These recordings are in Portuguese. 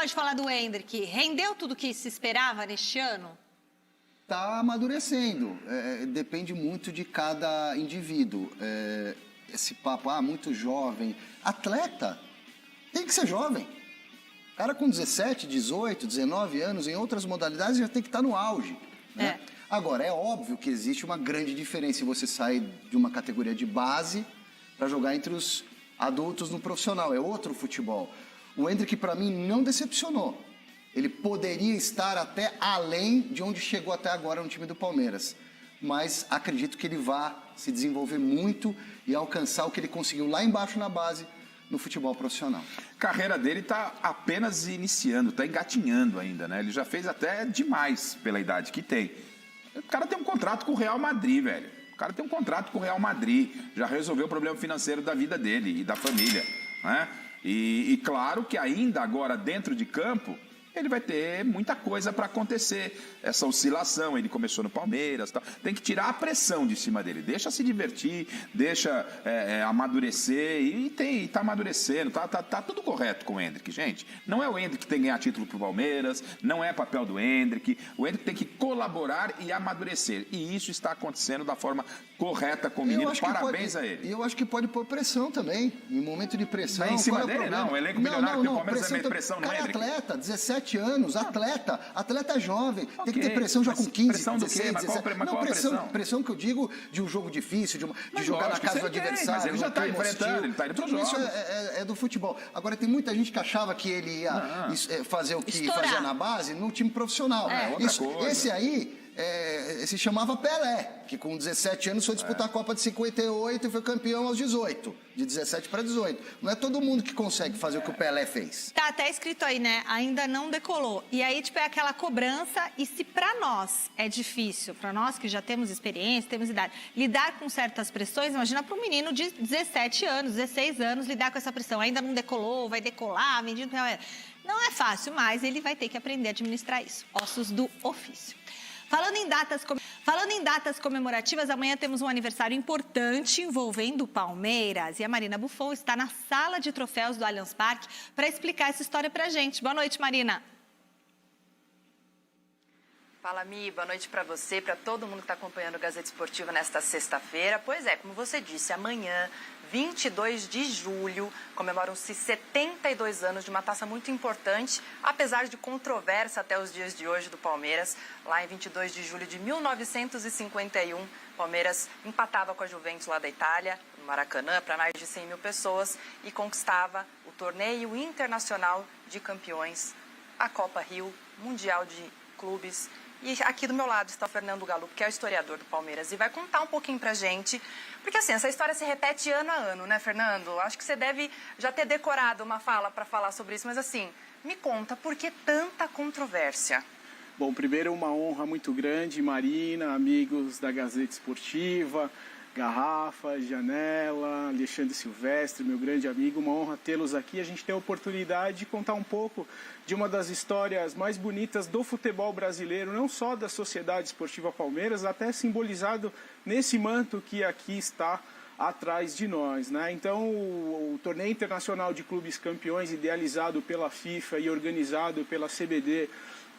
pode falar do Endrick? Rendeu tudo o que se esperava neste ano? Está amadurecendo. Depende muito de cada indivíduo. Esse papo, muito jovem. Atleta tem que ser jovem. O cara com 17, 18, 19 anos, em outras modalidades, já tem que estar no auge. Né? Agora, é óbvio que existe uma grande diferença se você sair de uma categoria de base para jogar entre os adultos no profissional. É outro futebol. O Endrick, para mim, não decepcionou. Ele poderia estar até além de onde chegou até agora no time do Palmeiras. Mas acredito que ele vá se desenvolver muito e alcançar o que ele conseguiu lá embaixo na base no futebol profissional. A carreira dele está apenas iniciando, está engatinhando ainda, né? Ele já fez até demais pela idade que tem. O cara tem um contrato com o Real Madrid, velho. O cara tem um contrato com o Real Madrid. Já resolveu o problema financeiro da vida dele e da família, né? E claro que ainda agora dentro de campo, ele vai ter muita coisa para acontecer. Essa oscilação, ele começou no Palmeiras, tal. Tem que tirar a pressão de cima dele. Deixa se divertir, deixa amadurecer. E tá amadurecendo, tá tudo correto com o Endrick, gente. Não é o Endrick que tem que ganhar título pro Palmeiras, não é papel do Endrick. O Endrick tem que colaborar e amadurecer. E isso está acontecendo da forma correta com o menino. Parabéns a ele. E eu acho que pode pôr pressão também. Em momento de pressão. Em cima dele, não. O elenco milionário do Palmeiras é pressão no Endrick. Cara, atleta, 17 anos, atleta jovem, tem que ter pressão já com 15, pressão 16, do quê? 17. Qual pressão? Pressão que eu digo de um jogo difícil, de jogar na casa do adversário. Mas ele já está enfrentando, ele está indo para os jogos. Isso é do futebol. Agora, tem muita gente que achava que ele ia fazer o que fazia na base no time profissional. Esse aí se chamava Pelé, que com 17 anos foi disputar a Copa de 58 e foi campeão aos 18, de 17 para 18. Não é todo mundo que consegue fazer o que o Pelé fez. Tá até escrito aí, né? Ainda não decolou. E aí, tipo, é aquela cobrança. E se pra nós é difícil, pra nós que já temos experiência, temos idade, lidar com certas pressões, imagina para um menino de 17 anos, 16 anos, lidar com essa pressão. Ainda não decolou, vai decolar, vendido. Não é fácil, mas ele vai ter que aprender a administrar isso. Ossos do ofício. Falando em datas comemorativas, amanhã temos um aniversário importante envolvendo o Palmeiras. E a Marina Buffon está na sala de troféus do Allianz Parque para explicar essa história para a gente. Boa noite, Marina. Fala, Mi. Boa noite para você, para todo mundo que está acompanhando o Gazeta Esportiva nesta sexta-feira. Pois é, como você disse, amanhã, 22 de julho, comemoram-se 72 anos de uma taça muito importante, apesar de controvérsia até os dias de hoje do Palmeiras. Lá em 22 de julho de 1951, Palmeiras empatava com a Juventus lá da Itália, no Maracanã, para mais de 100 mil pessoas, e conquistava o torneio internacional de campeões, a Copa Rio, Mundial de Clubes. E aqui do meu lado está o Fernando Galuppi, que é o historiador do Palmeiras, e vai contar um pouquinho pra gente. Porque assim, essa história se repete ano a ano, né, Fernando? Acho que você deve já ter decorado uma fala para falar sobre isso, mas assim, me conta, por que tanta controvérsia? Bom, primeiro uma honra muito grande, Marina, amigos da Gazeta Esportiva, Garrafa, Janela, Alexandre Silvestre, meu grande amigo, uma honra tê-los aqui. A gente tem a oportunidade de contar um pouco de uma das histórias mais bonitas do futebol brasileiro, não só da Sociedade Esportiva Palmeiras, até simbolizado nesse manto que aqui está atrás de nós, né? Então, o Torneio Internacional de Clubes Campeões, idealizado pela FIFA e organizado pela CBD,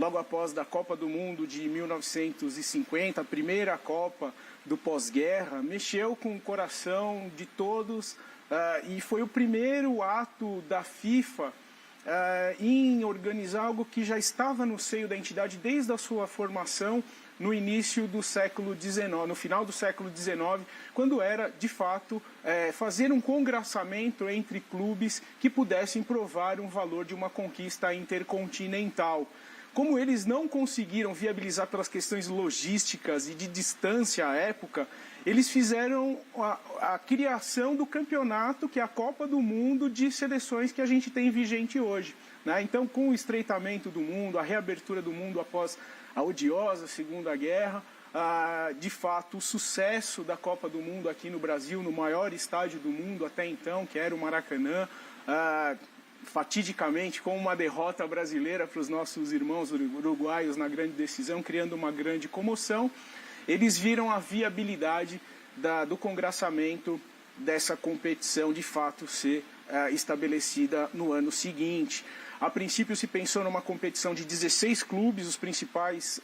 logo após da Copa do Mundo de 1950, a primeira Copa do pós-guerra, mexeu com o coração de todos e foi o primeiro ato da FIFA em organizar algo que já estava no seio da entidade desde a sua formação no início do século XIX, no final do século XIX, quando era, de fato, fazer um congraçamento entre clubes que pudessem provar um valor de uma conquista intercontinental. Como eles não conseguiram viabilizar pelas questões logísticas e de distância à época, eles fizeram a criação do campeonato, que é a Copa do Mundo de seleções que a gente tem vigente hoje, né? Então, com o estreitamento do mundo, a reabertura do mundo após a odiosa Segunda Guerra, de fato, o sucesso da Copa do Mundo aqui no Brasil, no maior estádio do mundo até então, que era o Maracanã, fatidicamente com uma derrota brasileira para os nossos irmãos uruguaios na grande decisão, criando uma grande comoção, eles viram a viabilidade do congraçamento dessa competição de fato ser estabelecida no ano seguinte. A princípio se pensou numa competição de 16 clubes, os principais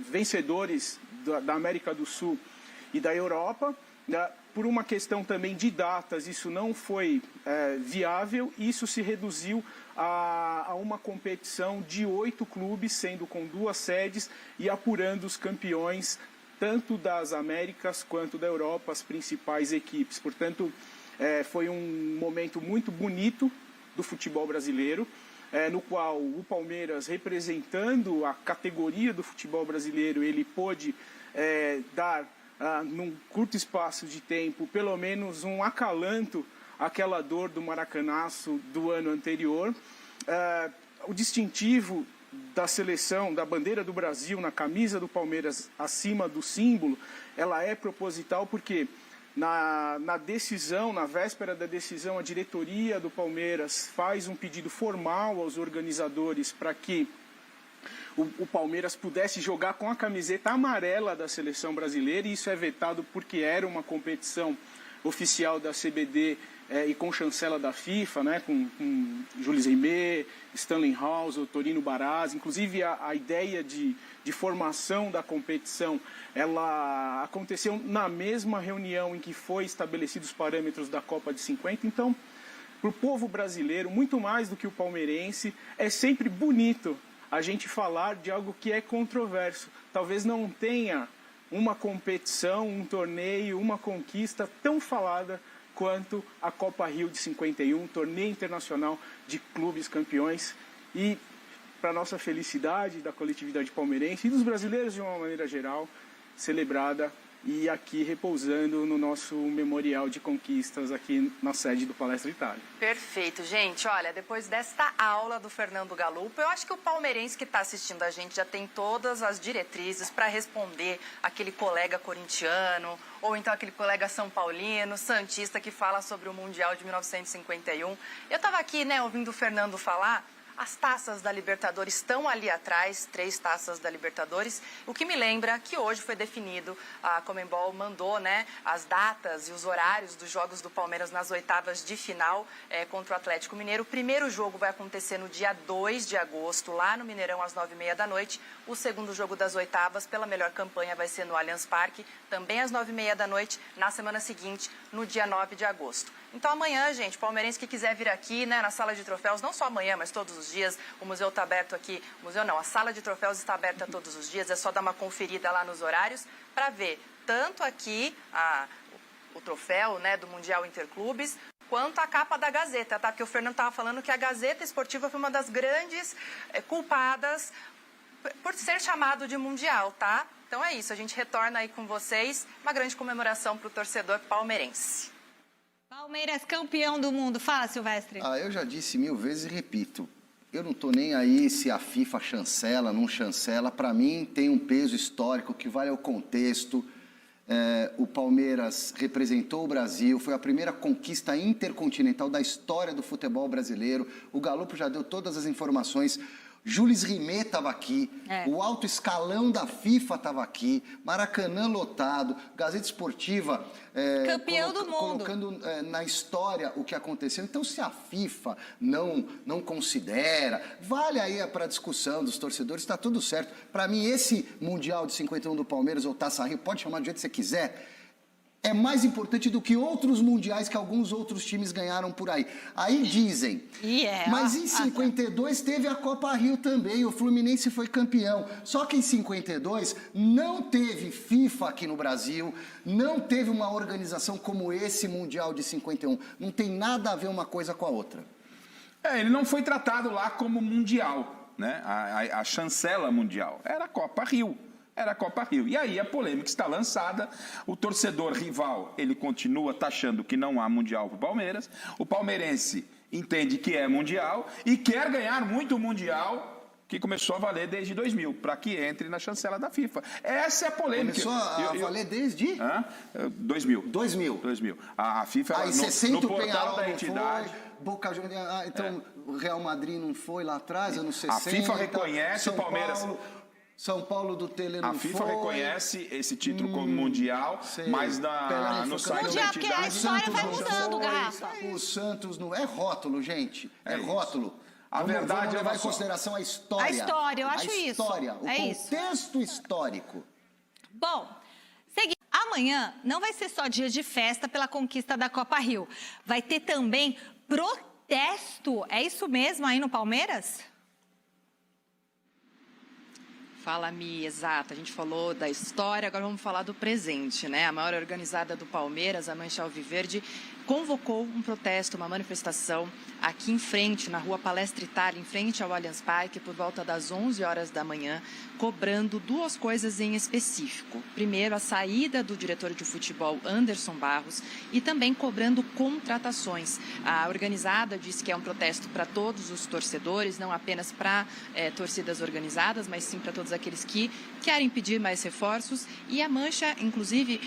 vencedores da América do Sul e da Europa. Por uma questão também de datas, isso não foi viável, isso se reduziu a uma competição de 8 clubes, sendo com 2 sedes e apurando os campeões tanto das Américas quanto da Europa, as principais equipes. Portanto, foi um momento muito bonito do futebol brasileiro, no qual o Palmeiras, representando a categoria do futebol brasileiro, ele pôde dar, num curto espaço de tempo, pelo menos um acalanto àquela dor do maracanaço do ano anterior. O distintivo da seleção, da bandeira do Brasil, na camisa do Palmeiras, acima do símbolo, ela é proposital porque na decisão, na véspera da decisão, a diretoria do Palmeiras faz um pedido formal aos organizadores para que o Palmeiras pudesse jogar com a camiseta amarela da seleção brasileira, e isso é vetado porque era uma competição oficial da CBD e com chancela da FIFA, né, com Jules Rimet, Stanley House, Torino Barasi. Inclusive a ideia de formação da competição, ela aconteceu na mesma reunião em que foi estabelecidos os parâmetros da Copa de 50. Então, para o povo brasileiro, muito mais do que o palmeirense, é sempre bonito a gente falar de algo que é controverso. Talvez não tenha uma competição, um torneio, uma conquista tão falada quanto a Copa Rio de 51, torneio internacional de clubes campeões, e para nossa felicidade da coletividade palmeirense e dos brasileiros de uma maneira geral, celebrada e aqui repousando no nosso memorial de conquistas aqui na sede do Palestra Itália. Perfeito, gente. Olha, depois desta aula do Fernando Galupo, eu acho que o palmeirense que está assistindo a gente já tem todas as diretrizes para responder aquele colega corintiano ou então aquele colega são paulino, santista, que fala sobre o Mundial de 1951. Eu estava aqui, né, ouvindo o Fernando falar. As taças da Libertadores estão ali atrás, 3 taças da Libertadores, o que me lembra que hoje foi definido, a Conmebol mandou, né, as datas e os horários dos jogos do Palmeiras nas oitavas de final contra o Atlético Mineiro. O primeiro jogo vai acontecer no dia 2 de agosto, lá no Mineirão, às 9h30 da noite. O segundo jogo das oitavas, pela melhor campanha, vai ser no Allianz Parque, também às 9h30 da noite, na semana seguinte, no dia 9 de agosto. Então amanhã, gente, palmeirense que quiser vir aqui, né, na sala de troféus, não só amanhã, mas todos os dias, o museu está aberto aqui, o museu não, a sala de troféus está aberta todos os dias, é só dar uma conferida lá nos horários para ver tanto aqui o troféu, né, do Mundial Interclubes, quanto a capa da Gazeta, tá? Porque o Fernando estava falando que a Gazeta Esportiva foi uma das grandes culpadas por ser chamado de Mundial, tá? Então é isso, a gente retorna aí com vocês, uma grande comemoração para o torcedor palmeirense. Palmeiras campeão do mundo. Fala, Silvestre. Eu já disse 1000 vezes e repito. Eu não estou nem aí se a FIFA chancela, não chancela. Para mim, tem um peso histórico que vale ao contexto. O Palmeiras representou o Brasil, foi a primeira conquista intercontinental da história do futebol brasileiro. O Galupo já deu todas as informações. Jules Rimet estava aqui, o alto escalão da FIFA estava aqui, Maracanã lotado, Gazeta Esportiva campeão do mundo, colocando na história o que aconteceu. Então, se a FIFA não considera, vale aí para a discussão dos torcedores, está tudo certo. Para mim, esse Mundial de 51 do Palmeiras, ou Taça Rio, pode chamar do jeito que você quiser, é mais importante do que outros mundiais que alguns outros times ganharam por aí. Aí dizem, mas em 52 teve a Copa Rio também, o Fluminense foi campeão. Só que em 52 não teve FIFA aqui no Brasil, não teve uma organização como esse Mundial de 51. Não tem nada a ver uma coisa com a outra. Ele não foi tratado lá como mundial, né? A chancela mundial era a Copa Rio. Era a Copa Rio. E aí a polêmica está lançada, o torcedor rival, ele continua taxando que não há Mundial para o Palmeiras, o palmeirense entende que é Mundial e quer ganhar muito o Mundial, que começou a valer desde 2000, para que entre na chancela da FIFA. Essa é a polêmica. Começou a valer desde? 2000. 2000. A FIFA, aí, no portal da entidade... Boca Juniors, então o Real Madrid não foi lá atrás, anos 60. A FIFA reconhece o Palmeiras... São Paulo do Tele não foi. A FIFA reconhece esse título como mundial, mas no site mundial, da entidade... a história vai mudando, Garrafa. O Santos não... É rótulo, gente. É rótulo. A verdade vamos é levar uma em só. consideração a história. A história, eu acho a isso. história, o É isso. contexto histórico. Bom, seguinte, amanhã não vai ser só dia de festa pela conquista da Copa Rio. Vai ter também protesto. É isso mesmo aí no Palmeiras? Fala, Mi, exato. A gente falou da história, agora vamos falar do presente, né? A maior organizada do Palmeiras, a Mancha Alviverde, convocou um protesto, uma manifestação aqui em frente, na rua Palestra Itália, em frente ao Allianz Parque, por volta das 11 horas da manhã, cobrando duas coisas em específico. Primeiro, a saída do diretor de futebol, Anderson Barros, e também cobrando contratações. A organizada disse que é um protesto para todos os torcedores, não apenas para torcidas organizadas, mas sim para todos aqueles que querem pedir mais reforços. E a Mancha, inclusive,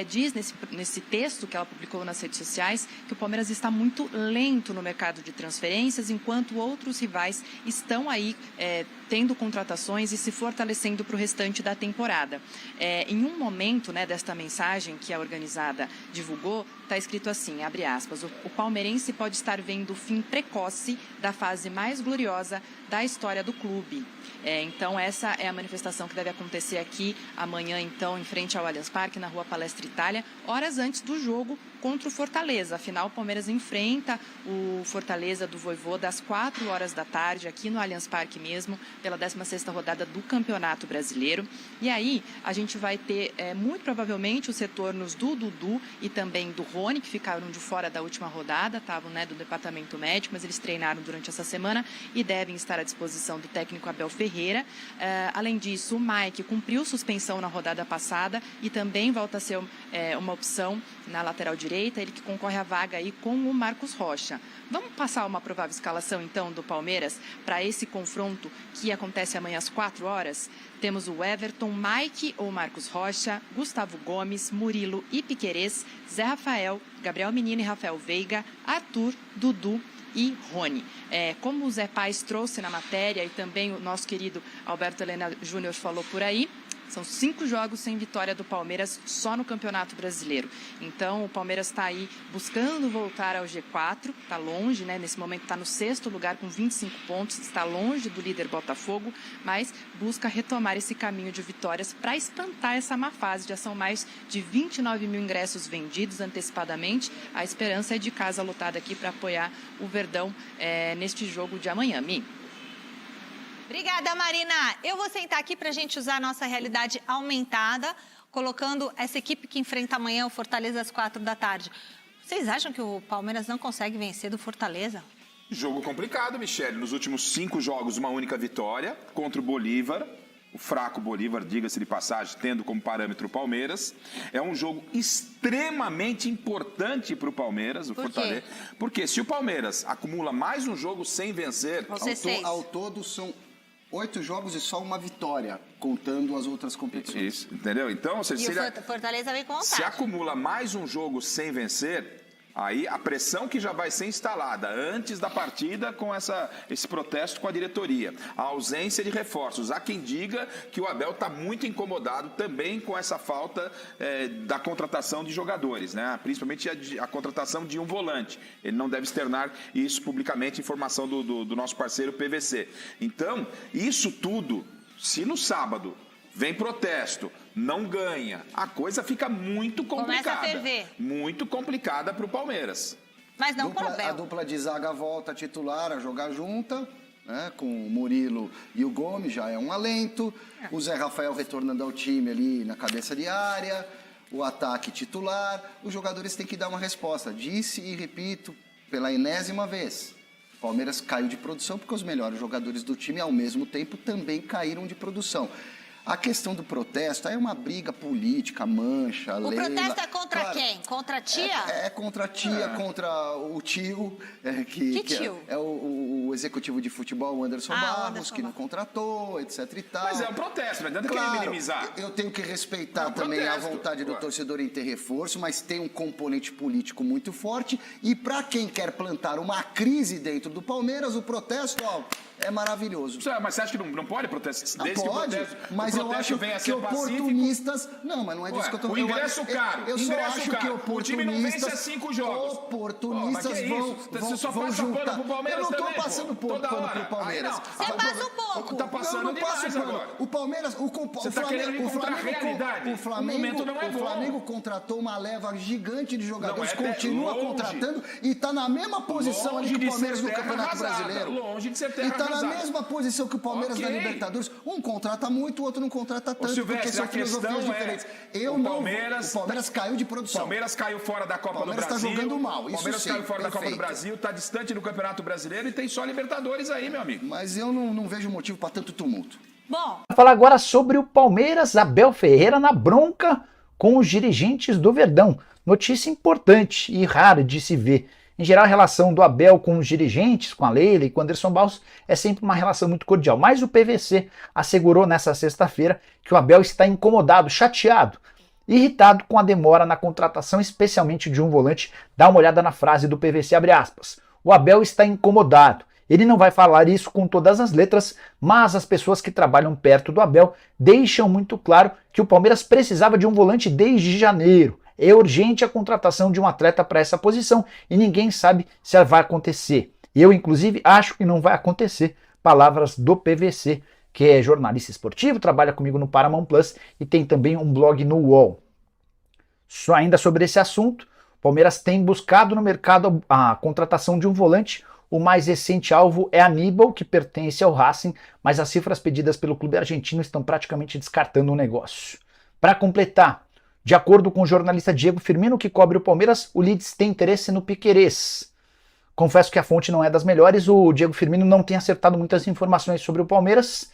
diz nesse texto que ela publicou nas redes sociais que o Palmeiras está muito lento no mercado de transferências, enquanto outros rivais estão aí tendo contratações e se fortalecendo para o restante da temporada. Em um momento, né, desta mensagem que a organizada divulgou, está escrito assim, abre aspas, o palmeirense pode estar vendo o fim precoce da fase mais gloriosa da história do clube. Então, essa é a manifestação que deve acontecer aqui amanhã, então, em frente ao Allianz Parque, na rua Palestra Itália, horas antes do jogo contra o Fortaleza. Afinal, o Palmeiras enfrenta o Fortaleza do Vojvoda às 4 horas da tarde, aqui no Allianz Parque mesmo, pela 16ª rodada do Campeonato Brasileiro. E aí, a gente vai ter, muito provavelmente, os retornos do Dudu e também do Rony, que ficaram de fora da última rodada, estavam, né, do departamento médico, mas eles treinaram durante essa semana e devem estar à disposição do técnico Abel Ferreira. Além disso, o Mike cumpriu suspensão na rodada passada e também volta a ser uma opção na lateral direita, ele que concorre à vaga aí com o Marcos Rocha. Vamos passar uma provável escalação, então, do Palmeiras para esse confronto que acontece amanhã às 4 horas? Temos o Everton, Mike ou Marcos Rocha, Gustavo Gomes, Murilo e Piquerez, Zé Rafael, Gabriel Menino e Rafael Veiga, Arthur, Dudu e Rony. Como o Zé Paes trouxe na matéria e também o nosso querido Alberto Helena Júnior falou por aí, são 5 jogos sem vitória do Palmeiras só no Campeonato Brasileiro. Então, o Palmeiras está aí buscando voltar ao G4, está longe, né? Nesse momento está no 6º lugar com 25 pontos, está longe do líder Botafogo, mas busca retomar esse caminho de vitórias para espantar essa má fase. Já são mais de 29 mil ingressos vendidos antecipadamente. A esperança é de casa lotada aqui para apoiar o Verdão neste jogo de amanhã. Mi. Obrigada, Marina. Eu vou sentar aqui para a gente usar a nossa realidade aumentada, colocando essa equipe que enfrenta amanhã o Fortaleza às 4 da tarde. Vocês acham que o Palmeiras não consegue vencer do Fortaleza? Jogo complicado, Michele. Nos últimos 5 jogos, uma única vitória contra o Bolívar. O fraco Bolívar, diga-se de passagem, tendo como parâmetro o Palmeiras. É um jogo extremamente importante para o Palmeiras, o Fortaleza. Porque se o Palmeiras acumula mais um jogo sem vencer... Ao todo são 8 jogos e só uma vitória, contando as outras competições. Isso, entendeu? Então, o Fortaleza vem com vantagem. Se acumula mais um jogo sem vencer, aí a pressão que já vai ser instalada antes da partida com esse protesto com a diretoria. A ausência de reforços. Há quem diga que o Abel está muito incomodado também com essa falta da contratação de jogadores, né? Principalmente a contratação de um volante. Ele não deve externar isso publicamente, informação do nosso parceiro PVC. Então, isso tudo, se no sábado vem protesto, não ganha, a coisa fica muito complicada. Começa a ferver. Muito complicada para o Palmeiras. Mas não para o Abel. A dupla de zaga volta titular a jogar junta, né, com o Murilo e o Gomes, já é um alento. O Zé Rafael retornando ao time ali na cabeça de área, o ataque titular. Os jogadores têm que dar uma resposta. Disse e repito pela enésima vez. O Palmeiras caiu de produção porque os melhores jogadores do time, ao mesmo tempo, também caíram de produção. A questão do protesto é uma briga política, Mancha, Leila... O protesto é contra quem? Contra a tia? É contra a tia, contra o tio... Que tio? É o executivo de futebol, o Anderson Barros, que não contratou, etc e tal. Mas é um protesto, não adianta querer minimizar. Eu tenho que respeitar também a vontade do torcedor em ter reforço, mas tem um componente político muito forte. E para quem quer plantar uma crise dentro do Palmeiras, o protesto, é maravilhoso. Mas você acha que não pode protestar? Não pode, mas eu acho que oportunistas... Não, mas não é disso que eu tô falando. O ingresso caro. Eu só acho que oportunistas... O time não vence há 5 jogos. Oportunistas vão juntar. Eu não tô passando pano pro Palmeiras. Você passa um pouco. Tá passando demais agora. O Palmeiras... Você tá querendo encontrar a realidade. O momento não é bom. O Flamengo contratou uma leva gigante de jogadores, continua contratando e tá na mesma posição ali que o Palmeiras no Campeonato Brasileiro. Longe de ser terra E tá na arrasada. mesma posição que o Palmeiras na Libertadores. Um contrata muito, o outro não contrata tanto, Silvestre, porque são filosofias diferentes. O Palmeiras caiu de produção. O Palmeiras caiu fora da Copa do Brasil. O Palmeiras tá jogando mal, isso O Palmeiras sim, caiu fora da Copa do perfeito. Brasil, tá distante do Campeonato Brasileiro e tem só Libertadores aí, meu amigo. Mas eu não vejo motivo para tanto tumulto. Bom, Vou falar agora sobre o Palmeiras, Abel Ferreira na bronca com os dirigentes do Verdão. Notícia importante e rara de se ver. Em geral, a relação do Abel com os dirigentes, com a Leila e com o Anderson Barros, é sempre uma relação muito cordial. Mas o PVC assegurou nessa sexta-feira que o Abel está incomodado, chateado, irritado com a demora na contratação, especialmente de um volante. Dá uma olhada na frase do PVC, abre aspas. O Abel está incomodado. Ele não vai falar isso com todas as letras, mas as pessoas que trabalham perto do Abel deixam muito claro que o Palmeiras precisava de um volante desde janeiro. É urgente a contratação de um atleta para essa posição e ninguém sabe se vai acontecer. Eu, inclusive, acho que não vai acontecer. Palavras do PVC, que é jornalista esportivo, trabalha comigo no Paramount Plus e tem também um blog no UOL. Só ainda sobre esse assunto, o Palmeiras tem buscado no mercado a contratação de um volante. O mais recente alvo é Aníbal, que pertence ao Racing, mas as cifras pedidas pelo clube argentino estão praticamente descartando o negócio. Para completar, de acordo com o jornalista Diego Firmino, que cobre o Palmeiras, o Leeds tem interesse no Piquerez. Confesso que a fonte não é das melhores, o Diego Firmino não tem acertado muitas informações sobre o Palmeiras,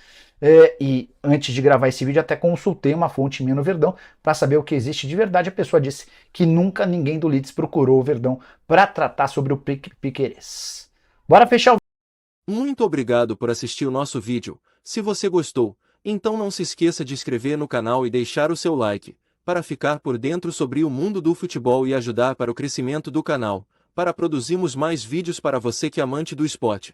e antes de gravar esse vídeo até consultei uma fonte minha no Verdão para saber o que existe de verdade. A pessoa disse que nunca ninguém do Leeds procurou o Verdão para tratar sobre o Piquerez. Bora fechar o... Muito obrigado por assistir o nosso vídeo. Se você gostou, então não se esqueça de inscrever no canal e deixar o seu like, para ficar por dentro sobre o mundo do futebol e ajudar para o crescimento do canal, para produzirmos mais vídeos para você que é amante do esporte.